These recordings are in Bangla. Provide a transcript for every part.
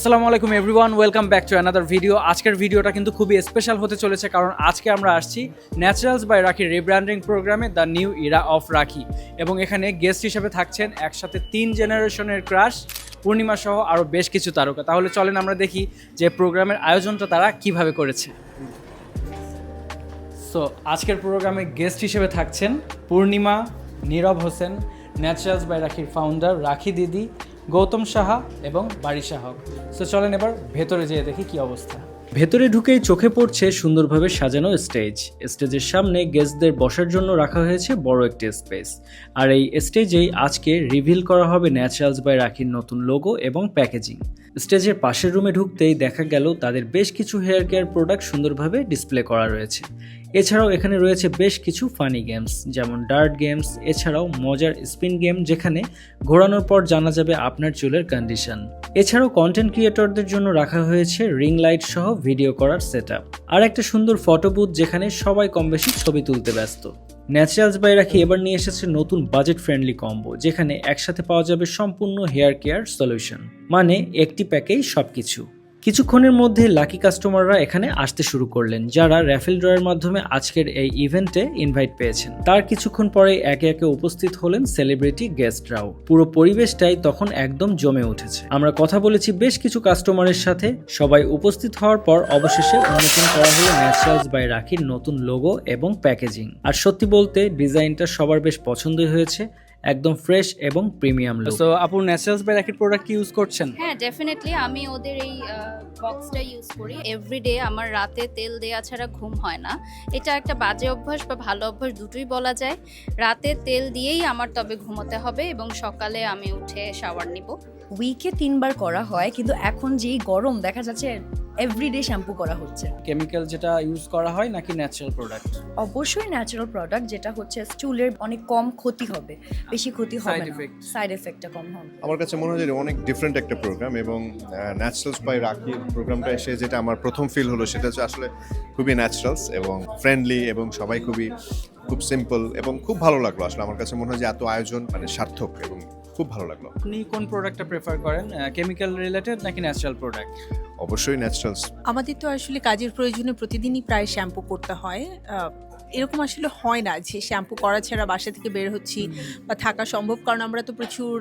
আসসালামু আলাইকুম everyone, welcome back to another video. আজকের ভিডিওটা কিন্তু খুবই স্পেশাল হতে চলেছে, কারণ আজকে আমরা আসছি ন্যাচারালস বাই রাখি রিব্র্যান্ডিং প্রোগ্রামে দ্য নিউ ইরা অফ রাখি, এবং এখানে গেস্ট হিসেবে থাকছেন একসাথে 3 জেনারেশনের ক্রাশ পূর্ণিমা সহ আরও বেশ কিছু তারকা। তাহলে চলেন আমরা দেখি যে প্রোগ্রামের আয়োজনটা তারা কিভাবে করেছে। সো আজকের প্রোগ্রামে গেস্ট হিসেবে থাকছেন পূর্ণিমা, নীরব হোসেন, ন্যাচারালস বাই রাখির ফাউন্ডার রাখি দিদি, গৌতম সাহা এবং বারিশা হক। সো চলেন এবার ভেতরে যেয়ে দেখি কি অবস্থা। ভেতরে ঢুকেই চোখে পড়ছে সুন্দরভাবে সাজানো স্টেজের সামনে গেস্টদের বসার জন্য রাখা হয়েছে বড় একটি স্পেস। আর এই স্টেজেই আজকে রিভিল করা হবে ন্যাচারালস বাই রাখির নতুন লোগো এবং প্যাকেজিং। স্টেজের পাশের রুমে ঢুকতেই দেখা গেল তাদের বেশ কিছু হেয়ার কেয়ার প্রোডাক্ট সুন্দরভাবে ডিসপ্লে করা রয়েছে। এছাড়াও এখানে রয়েছে বেশ কিছু ফানি গেমস, যেমন ডার্ট গেমস, এছাড়াও মজার স্পিন গেম যেখানে ঘোরানোর পর জানা যাবে আপনার চুলের কন্ডিশন। এছাড়াও কন্টেন্ট ক্রিয়েটরদের জন্য রাখা হয়েছে রিং লাইট সহ ভিডিও করার সেটআপ, আর একটা সুন্দর ফটো বুথ যেখানে সবাই কম বেশি ছবি তুলতে ব্যস্ত। ন্যাচারালস বাই রাখি এবার নিয়ে এসেছে নতুন বাজেট ফ্রেন্ডলি কম্বো, যেখানে একসাথে পাওয়া যাবে সম্পূর্ণ হেয়ার কেয়ার সলিউশন, মানে একটি প্যাকেই সবকিছু। কিছুক্ষণের মধ্যে লাকি কাস্টমাররা এখানে আসতে শুরু করলেন, যারা র্যাফেল ড্রয়ের মাধ্যমে আজকের এই ইভেন্টে ইনভাইট পেয়েছেন। তার কিছুক্ষণ পরে একে একে উপস্থিত হলেন সেলিব্রিটি গেস্টরাও। পুরো পরিবেশটাই তখন একদম জমে উঠেছে। আমরা কথা বলেছি বেশ কিছু কাস্টমারের সাথে। সবাই উপস্থিত হওয়ার পর অবশেষে উন্মোচন করা হলো ন্যাচারালস বাই রাখির নতুন লোগো এবং প্যাকেজিং। আর সত্যি বলতে ডিজাইনটা সবার বেশ পছন্দই হয়েছে, একদম ফ্রেশ এবং প্রিমিয়াম লুক। সো আপু, ন্যাচারালস বাই রাখির প্রোডাক্ট কি ইউজ করছেন? হ্যাঁ, ডেফিনেটলি আমি ওদের এই বক্সটা ইউজ করি এভরিডে। আমার রাতে তেল দেওয়া ছাড়া ঘুম হয় না। এটা একটা বাজে অভ্যাস বা ভালো অভ্যাস দুটোই বলা যায়। রাতে তেল দিয়েই আমার তবে ঘুমোতে হবে, এবং সকালে আমি উঠে শাওয়ার নিব। উইকে 3বার করা হয়, কিন্তু এখন যেই গরম দেখা যাচ্ছে এভরিডে শ্যাম্পু করা হচ্ছে। কেমিক্যাল যেটা ইউজ করা হয় নাকি ন্যাচারাল প্রোডাক্ট? অবশ্যই ন্যাচারাল প্রোডাক্ট, যেটা হচ্ছে চুলের অনেক কম ক্ষতি হবে, বেশি ক্ষতি হবে না, সাইড এফেক্টটা কম হবে। আমার কাছে মনে হয় যে অনেক ডিফারেন্ট একটা প্রোগ্রাম, এবং ন্যাচারালস বাই রাখি প্রোগ্রামটা এসে যেটা আমার প্রথম ফিল হলো সেটা হচ্ছে আসলে খুবই ন্যাচারালস এবং ফ্রেন্ডলি, এবং সবাই খুব সিম্পল, এবং খুব ভালো লাগলো। আসলে আমার কাছে মনে হয় যে এত আয়োজন মানে সার্থক, এবং খুব ভালো লাগলো। আপনি কোন প্রোডাক্টটা প্রেফার করেন, কেমিক্যাল রিলেটেড নাকি ন্যাচারাল প্রোডাক্ট? অবশ্যই ন্যাচারালস। আমাদের তো আসলে কাজের প্রয়োজনে প্রতিদিনই প্রায় শ্যাম্পু করতে হয়। এরকম আসলে হয় না যে শ্যাম্পু করা ছাড়া বাসা থেকে বের হচ্ছি বা থাকা সম্ভব, কারণ আমরা তো প্রচুর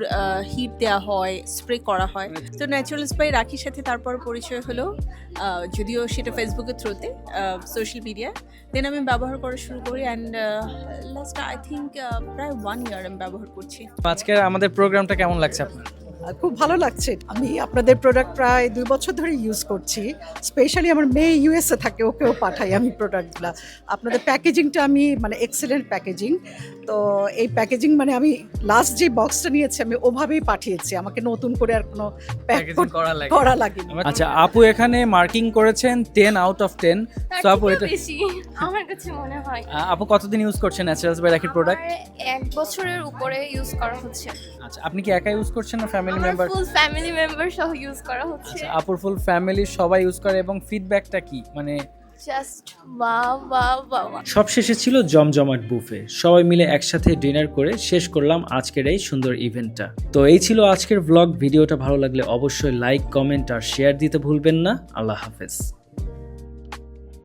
হিট দেওয়া হয়, স্প্রে করা হয়। তো ন্যাচারালস বাই রাখির সাথে তারপর পরিচয় হলো, যদিও সেটা ফেসবুকের থ্রুতে, সোশ্যাল মিডিয়া। দেন আমি ব্যবহার করা শুরু করি, অ্যান্ড লাস্ট আই থিঙ্ক প্রায় 1 ইয়ার আমি ব্যবহার করছি। আজকে আমাদের প্রোগ্রামটা কেমন লাগছে আপনার? খুব ভালো লাগছে। আমি আপনাদের প্রোডাক্ট প্রায় 2 বছর ধরে ইউজ করছি। স্পেশালি আমার মেয়ে ইউএসএ থাকে, ওকেও পাঠাই আমি প্রোডাক্টগুলো। আপনাদের প্যাকেজিংটা আমি মানে এক্সেলেন্ট প্যাকেজিং। তো এই প্যাকেজিং মানে আমি লাস্ট যে বক্সটা নিয়েছি আমি ওভাবেই পাঠিয়েছি, আমাকে নতুন করে আর কোনো প্যাকেজিং করা লাগেনি। আচ্ছা আপু, এখানে মার্কিং করেছেন 10 আউট অফ 10। সো আপু, এটা বেশি আমার কাছে মনে হয়। আপু কতদিন ইউজ করছেন ন্যাচারালস বাই রাখির প্রোডাক্ট? 1 বছরের উপরে ইউজ করা হচ্ছে। আচ্ছা, আপনি কি একা ইউজ করছেন না family member? Full family member সহ ইউজ করা হচ্ছে। আচ্ছা, আপুর ফুল ফ্যামিলি সবাই ইউজ করে, এবং ফিডব্যাকটা কি, মানে জাস্ট ওয়াও। সবশেষে ছিল জমজমাট বুফে। সবাই মিলে একসাথে ডিনার করে শেষ করলাম আজকের এই সুন্দর ইভেন্টটা। তো এই ছিল আজকের ব্লগ। ভিডিওটা ভালো লাগলে অবশ্যই লাইক, কমেন্ট আর শেয়ার দিতে ভুলবেন না। আল্লাহ হাফেজ।